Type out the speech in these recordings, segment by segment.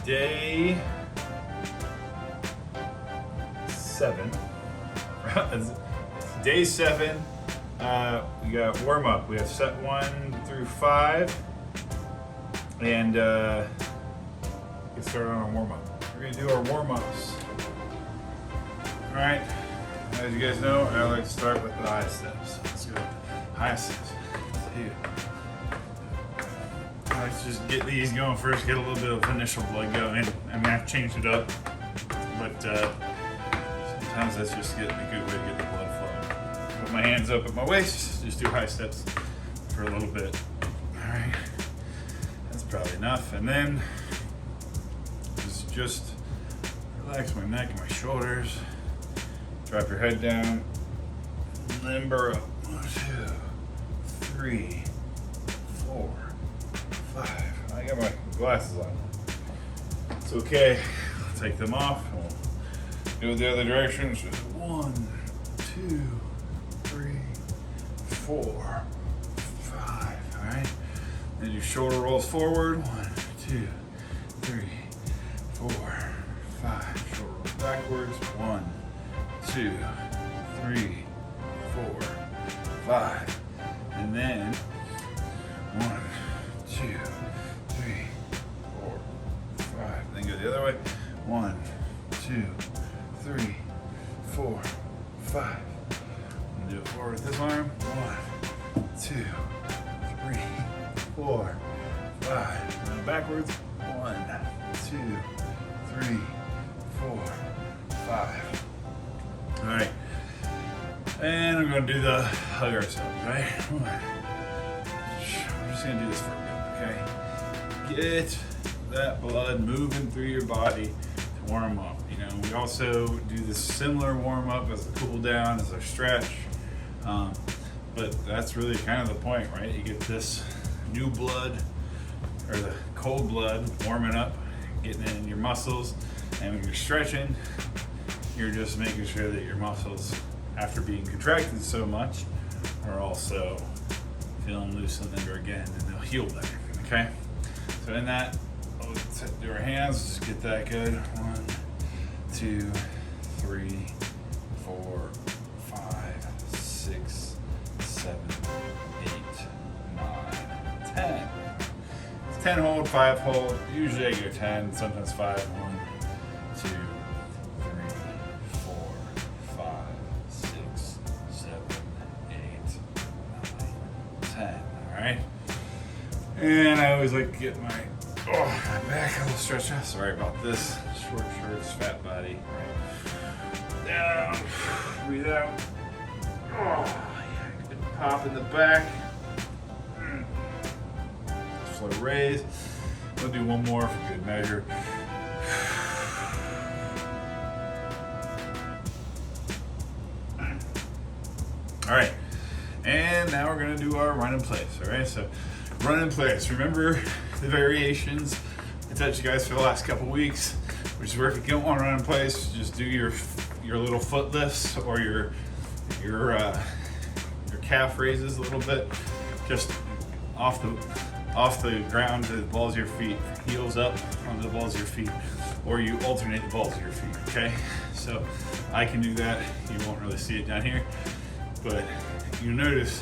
day 7. Day 7. We got warm up. We have set 1 through 5, and get started on our warm up. We're gonna do our warm ups. All right. As you guys know, I like to start with the high steps. Let's go. High steps. Let's just get these going first, get a little bit of initial blood going. I mean, I've changed it up, but sometimes that's just a good way to get the blood flowing. Put my hands up at my waist, just do high steps for a little bit. All right, that's probably enough. And then just relax my neck and my shoulders. Drop your head down, limber up. 1, 2, 3, 4, 5. I got my glasses on. It's okay. I'll take them off. We'll go the other direction. So 1, 2, 3, 4, 5. All right. Then your shoulder rolls forward. 1, 2, 3, 4, 5. Shoulder rolls backwards. 1, 2, 3, 4, 5. And then 1, 2, 3, 4, 5. Then go the other way. 1, 2, 3, 4, 5. And do it forward with this arm. 1, 2, 3, 4, 5. And then backwards. 1, 2, 3, 4, 5. All right. And I'm going to do the hug ourselves, right? I'm just going to do this for a minute, okay? Get that blood moving through your body to warm up. You know, we also do this similar warm up as a cool down, as a stretch. But that's really kind of the point, right? You get this new blood or the cold blood warming up, getting in your muscles. And when you're stretching, you're just making sure that your muscles, after being contracted so much, are also feeling loosened again, and they'll heal better, okay? So in that, let's do our hands, just get that good. 1, 2, 3, 4, 5, 6, 7, 8, 9, 10. It's 10 hold, 5 hold. Usually I go 10, sometimes 5. 1, 2, 3, 4, 5, 6, 7, 8, 9, 10. All right. And I always like to get my back a little stretch out. Sorry about this. Short shorts, fat body. Right. Down. Breathe out. Good pop in the back. Slow raise. We'll do one more for good measure. All right, and now we're gonna do our run in place. All right, so run in place. Remember the variations I taught you guys for the last couple weeks, which is where if you don't want to run in place, just do your little foot lifts or your calf raises a little bit, just off the ground to the balls of your feet, heels up onto the balls of your feet, or you alternate the balls of your feet. Okay, so I can do that. You won't really see it down here. But you notice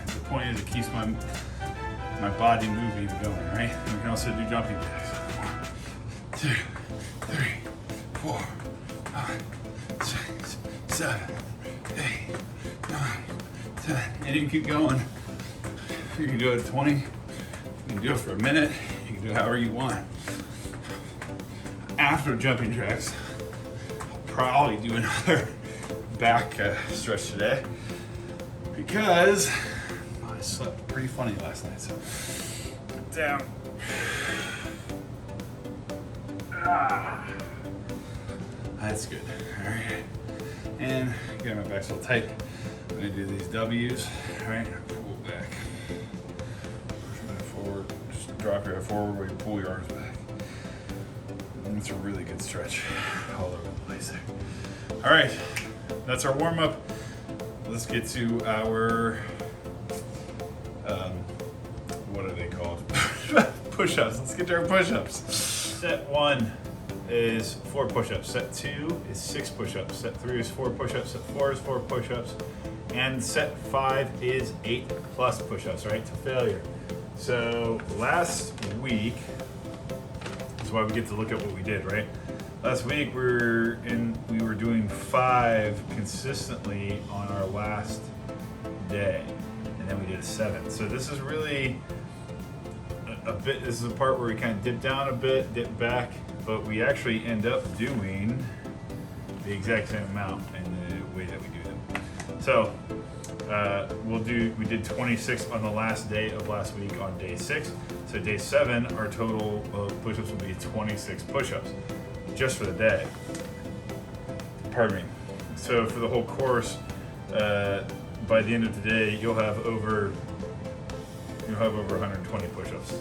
the point is it keeps my body moving and going, right? And we can also do jumping jacks. 1, 2, 3, 4, 5, 6, 7, 8, 9, 10. And you can keep going. You can do it at 20. You can do it for a minute. You can do it however you want. After jumping jacks, I'll probably do another back stretch today, because I slept pretty funny last night. So down. That's good. All right. And get my back so tight. I'm gonna do these W's. All right. Pull back. Push it forward. Just drop your head forward while you pull your arms back. And it's a really good stretch all over the place there. All right. That's our warm up. Let's get to our what are they called? Push-ups. Let's get to our push-ups. Set 1 is 4 push-ups. Set 2 is 6 push-ups. Set 3 is 4 push-ups. Set 4 is 4 push-ups. And set 5 is 8 plus push-ups, right, to failure. So last week, that's why we get to look at what we did, right? Last week we were doing 5 consistently on our last day, and then we did a 7. So this is really a bit. This is the part where we kind of dip down a bit, dip back, but we actually end up doing the exact same amount in the way that we do them. So we did 26 on the last day of last week on day 6. So day 7, our total of push-ups will be 26 push-ups just for the day. Pardon me. So for the whole course, by the end of the day, you'll have over 120 push-ups.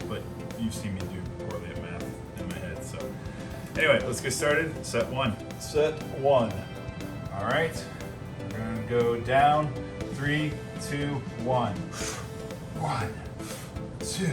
But you've seen me do poorly at math in my head. So anyway, let's get started. Set 1. Set 1. All right. We're gonna go down. 3, 2, 1. 1, 2,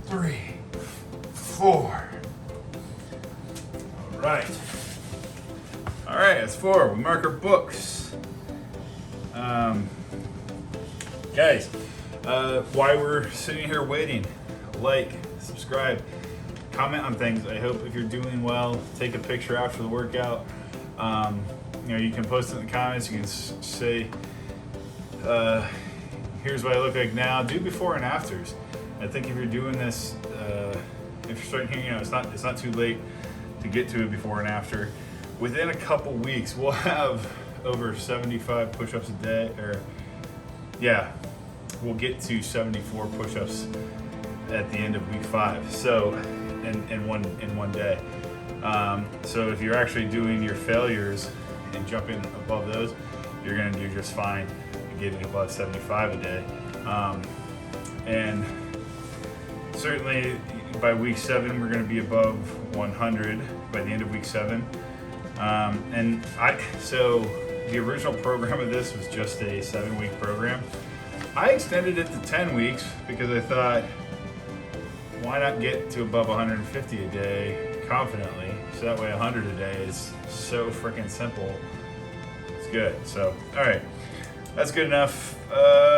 3, 4. All right. All right, that's 4. We mark our books. Guys, while we're sitting here waiting, like, subscribe, comment on things. I hope if you're doing well, take a picture after the workout. You can post it in the comments. You can say, here's what I look like now. Do before and afters. I think if you're doing this, if you're starting here, it's not too late to get to it before and after. Within a couple weeks, we'll have over 75 push-ups a day, we'll get to 74 push-ups at the end of week 5. So, in one day. So if you're actually doing your failures and jumping above those, you're going to do just fine getting above 75 a day. And certainly by week 7, we're going to be above 100 by the end of week 7. So the original program of this was just a 7-week program. I extended it to 10 weeks because I thought, why not get to above 150 a day confidently? So that way 100 a day is so freaking simple. It's good. So, all right, that's good enough.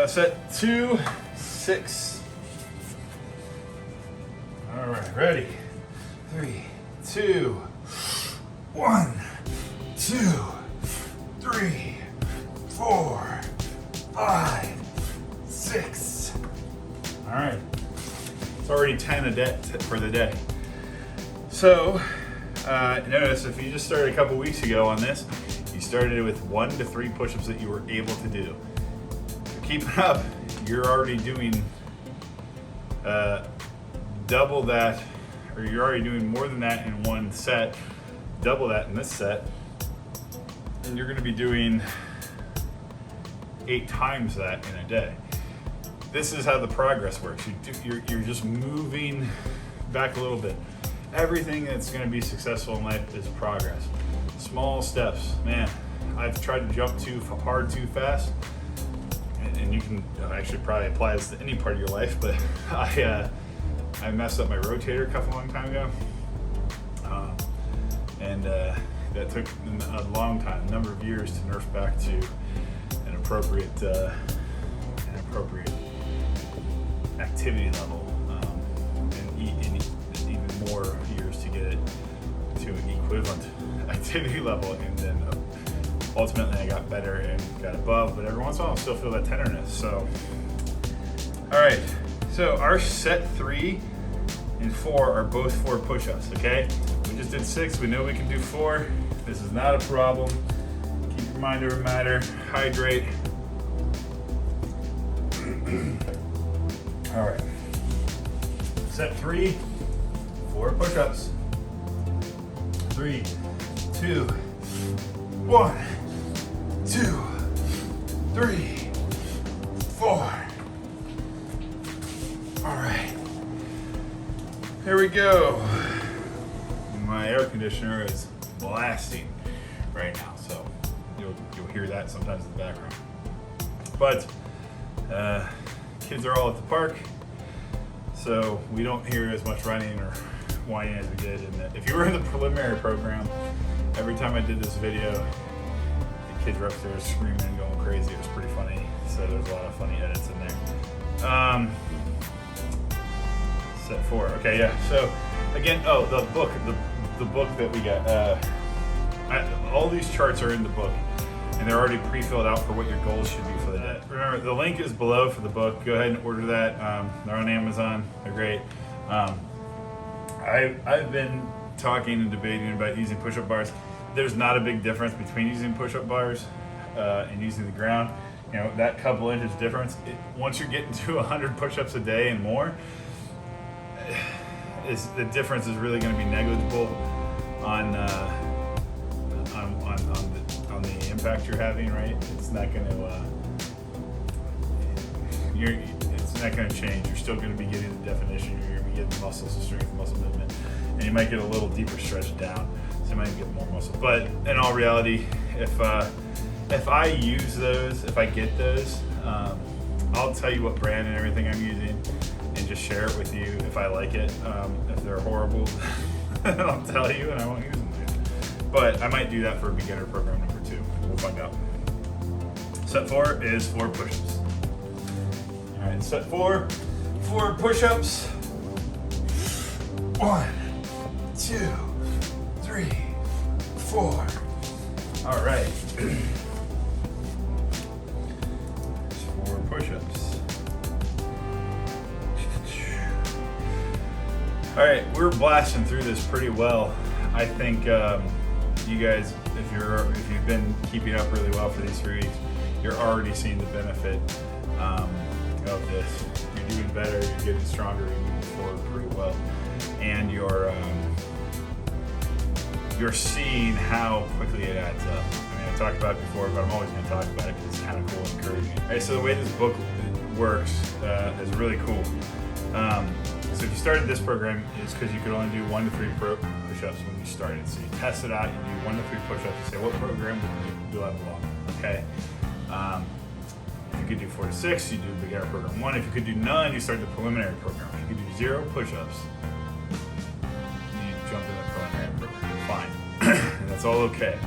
Set 2, 6. All right, ready? 3, 2, 1, 2, 3, 4, 5, 6. All right. It's already 10 a day for the day. So notice if you just started a couple weeks ago on this, you started with 1 to 3 push-ups that you were able to do. Keep it up. You're already doing double that, or you're already doing more than that in one set, double that in this set, and you're going to be doing 8 times that in a day. This is how the progress works. You're just moving back a little bit. Everything that's going to be successful in life is progress. Small steps. Man, I've tried to jump too hard too fast, and you can actually probably apply this to any part of your life, but I messed up my rotator cuff a long time ago, and that took a long time, a number of years to nurse back to an appropriate activity level, and even more years to get it to an equivalent activity level, and then ultimately I got better and got above, but every once in a while I still feel that tenderness. So, all right, so our set 3 and 4 are both 4 push-ups, okay? We just did 6, we know we can do 4. This is not a problem. Keep your mind over matter, hydrate. All right, set 3, 4 push-ups. 3, 2, 1, 2, 3, 4. All right, here we go. My air conditioner is blasting right now, so you'll hear that sometimes in the background. But kids are all at the park, so we don't hear as much running or whining as we did. And if you were in the preliminary program, every time I did this video, the kids were upstairs screaming and going crazy. It was pretty funny. So there's a lot of funny edits in there. Set 4. Okay, yeah. So again, oh, the book that we got. All these charts are in the book, and they're already pre-filled out for what your goals should be for the day. Remember, the link is below for the book. Go ahead and order that. They're on Amazon. They're great. I've been talking and debating about using push-up bars. There's not a big difference between using push-up bars and using the ground. You know, that couple inches difference. Once you're getting to 100 push-ups a day and more, the difference is really going to be negligible on the impact you're having, right? It's not going to it's not going to change. You're still going to be getting the definition. You're going to be getting muscles and strength, muscle movement, and you might get a little deeper stretch down, so you might get more muscle. But in all reality, if I use those, if I get those, I'll tell you what brand and everything I'm using, and just share it with you if I like it. If they're horrible, I'll tell you, and I won't use them. But I might do that for beginner program number 2. We'll find out. Set 4 is 4 push-ups. All right, set 4 push-ups. 1, 2, 3, 4. All right. 4 push-ups. All right, we're blasting through this pretty well. I think you guys, if you've been keeping up really well for these 3 weeks, you're already seeing the benefit of this. You're doing better. You're getting stronger. You're moving forward pretty well, and you're seeing how quickly it adds up. I mean, I talked about it before, but I'm always going to talk about it because it's kind of cool and encouraging. All right, so the way this book works is really cool. So if you started this program, it's because you could only do 1 to 3 push-ups when you started. So you test it out, you do 1 to 3 push-ups, you say, what program do I belong? Okay. If you could do 4 to 6, you do beginner program 1. If you could do none, you start the preliminary program. If you could do 0 push-ups, you jump in the preliminary program. Fine. And that's all okay.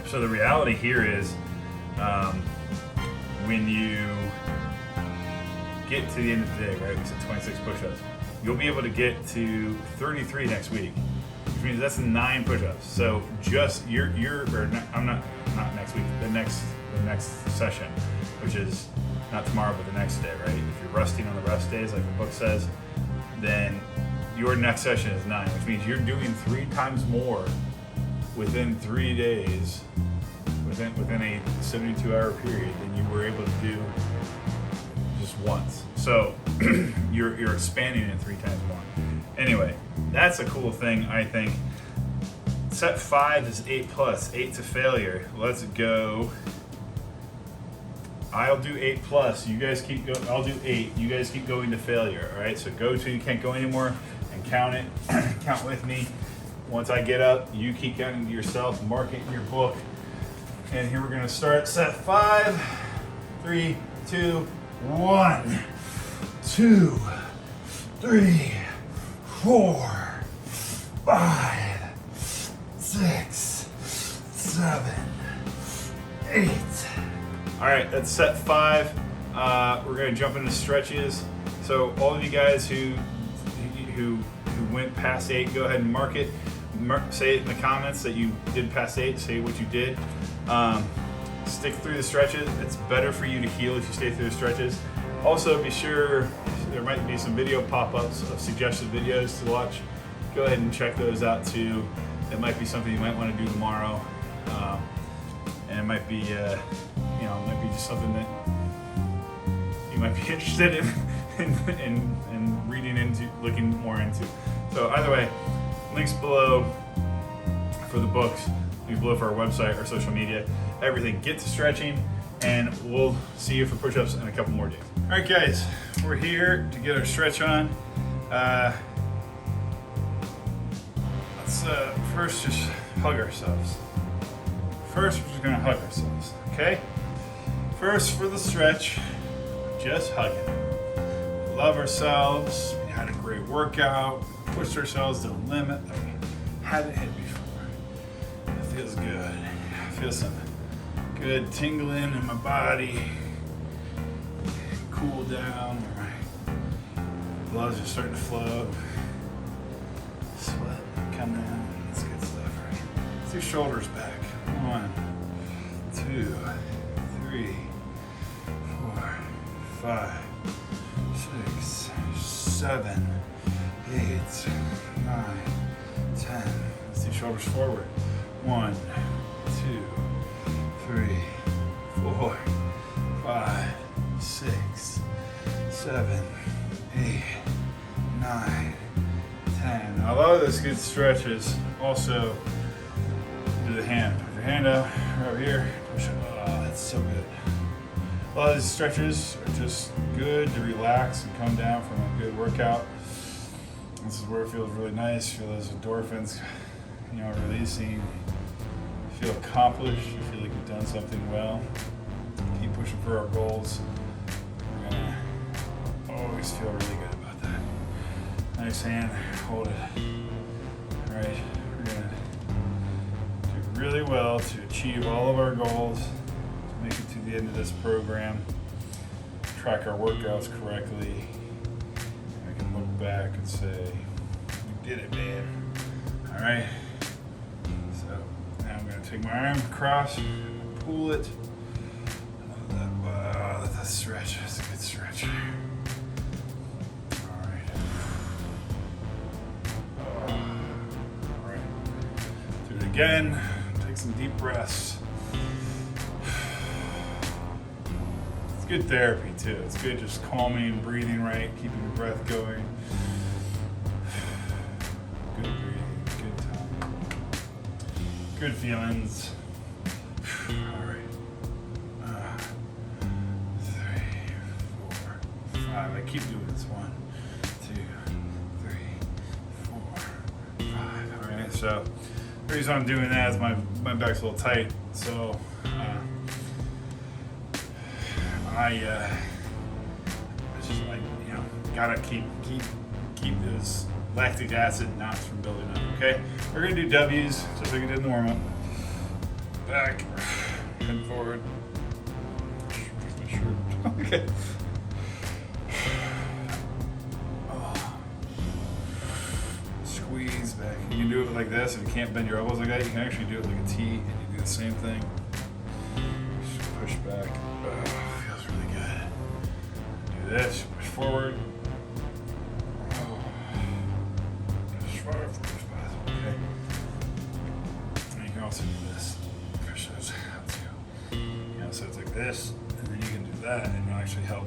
So the reality here is, when you get to the end of the day, right? We said 26 push-ups. You'll be able to get to 33 next week, which means that's 9 push-ups. So just not next week, the next session, which is not tomorrow but the next day, right? If you're resting on the rest days, like the book says, then your next session is 9, which means you're doing 3 times more within 3 days, within a 72-hour period than you were able to do just once. So you're expanding it 3 times more. Anyway, that's a cool thing, I think. Set 5 is 8+, 8 to failure. Let's go. I'll do 8+. You guys keep going. I'll do 8. You guys keep going to failure. All right. So go to you can't go anymore and count it. Count with me. Once I get up, you keep counting to yourself. Mark it in your book. And here we're gonna start. Set 5. 3, 2, 1, 2, 3, 4, 5, 6, 7, 8. All right, that's set 5. We're gonna jump into stretches. So all of you guys who went past 8, go ahead and mark it. Say it in the comments that you did past 8. Say what you did. Stick through the stretches. It's better for you to heal if you stay through the stretches. Also, be sure, there might be some video pop-ups of suggested videos to watch. Go ahead and check those out too. It might be something you might want to do tomorrow, and it might be, it might be just something that you might be interested in reading into, looking more into. So either way, links below for the books, links below for our website, our social media, everything. Get to stretching, and we'll see you for push-ups in a couple more days. All right, guys, we're here to get our stretch on. Let's first just hug ourselves. First, we're just gonna hug ourselves, okay? First, for the stretch, just hugging. love ourselves, we had a great workout, pushed ourselves to the limit that we haven't hit before. It feels good. I feel some good tingling in my body. Cool down. My blood's just starting to flow. Sweat coming out. That's good stuff, right? Let's do shoulders back. 1, 2, 3, 4, 5, 6, 7, 8, 9, 10. Let's do shoulders forward. 1, 2, 3, 4, 5, 6, 7, 8, 9, 10. Now, a lot of those good stretches also do the hand. Put your hand up right over here. Push it. Oh, that's so good. A lot of these stretches are just good to relax and come down from a good workout. This is where it feels really nice. Feel those endorphins, releasing. You feel accomplished. You feel like you've done something well. Keep pushing for our goals. We're gonna always feel really good about that. Nice hand. Hold it. All right. We're gonna do really well to achieve all of our goals. To make it to the end of this program. Track our workouts correctly. I can look back and say, "You did it, man." All right. So now I'm going to take my arm across, pull it. Wow, that's a stretch. That's a good stretch. All right. All right. Do it again. Take some deep breaths. It's good therapy too. It's good just calming, breathing right, keeping your breath going. Good breathing, good time. Good feelings. All right. 3, 4, 5. I keep doing this. 1, 2, 3, 4, 5. All right. So the reason I'm doing that is my back's a little tight. So I just gotta keep those lactic acid knots from building up. Okay, we're gonna do W's just like we did in the warm up. Back and forward. Okay. Oh. Squeeze back. You can do it like this. If you can't bend your elbows like that, you can actually do it like a T, and you do the same thing. Just push back. Feels really good. Do this. Push forward. Push forward. Okay. And you can also do this. Push those out too. So it's like this, and then you can do that, and it'll actually help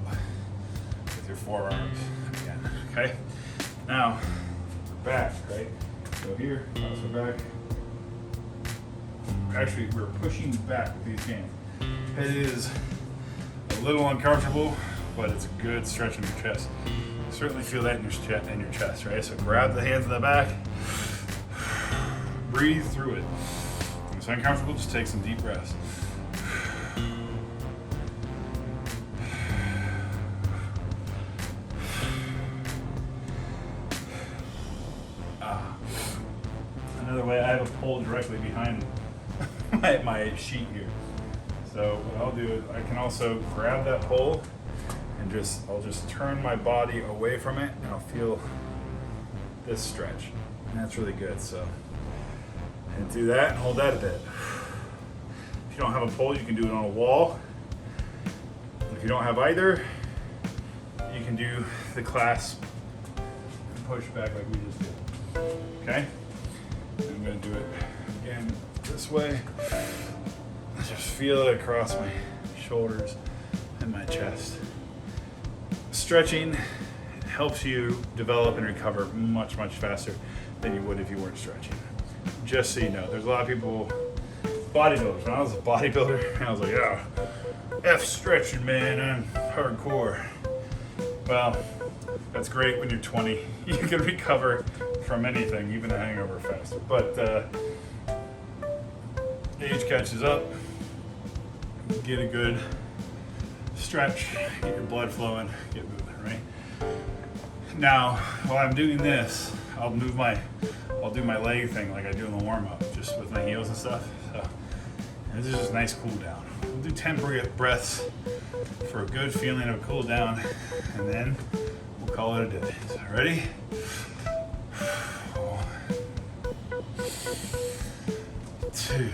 with your forearms again. Okay. Now, back. Right. So here, also back. Actually, we're pushing back with these hands. It is a little uncomfortable, but it's a good stretch in your chest. You certainly feel that in your chest, right? So grab the hands in the back, breathe through it. If it's uncomfortable, just take some deep breaths. Another way, I have a pole directly behind my sheet here. So what I'll do is I can also grab that pole and I'll just turn my body away from it, and I'll feel this stretch. And that's really good. So and do that and hold that a bit. If you don't have a pole, you can do it on a wall. If you don't have either, you can do the clasp and push back like we just did. Okay? I'm going to do it again this way. Just feel it across my shoulders and my chest. Stretching helps you develop and recover much, much faster than you would if you weren't stretching. Just so you know, there's a lot of people, bodybuilders. When I was a bodybuilder, I was like, yeah, F stretching, man, I'm hardcore. Well, that's great when you're 20. You can recover from anything, even a hangover faster. But age catches up. Get a good stretch, get your blood flowing, get moving, right? Now, while I'm doing this, I'll do my leg thing like I do in the warm up, just with my heels and stuff. So this is just a nice cool down. We'll do 10 breaths for a good feeling of cool down, and then we'll call it a day. So ready? 1, 2.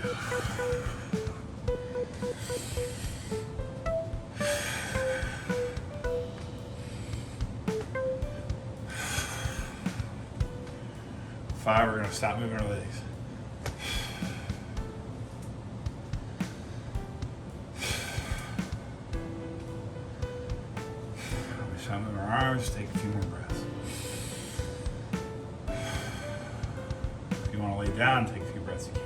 5, we're gonna stop moving our legs. 6. Stop moving our arms, take a few more breaths. If you wanna lay down, take a few breaths you can.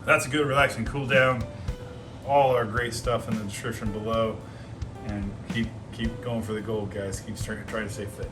That's a good relaxing cool down. All our great stuff in the description below, and keep going for the goal, guys. Keep trying to stay fit.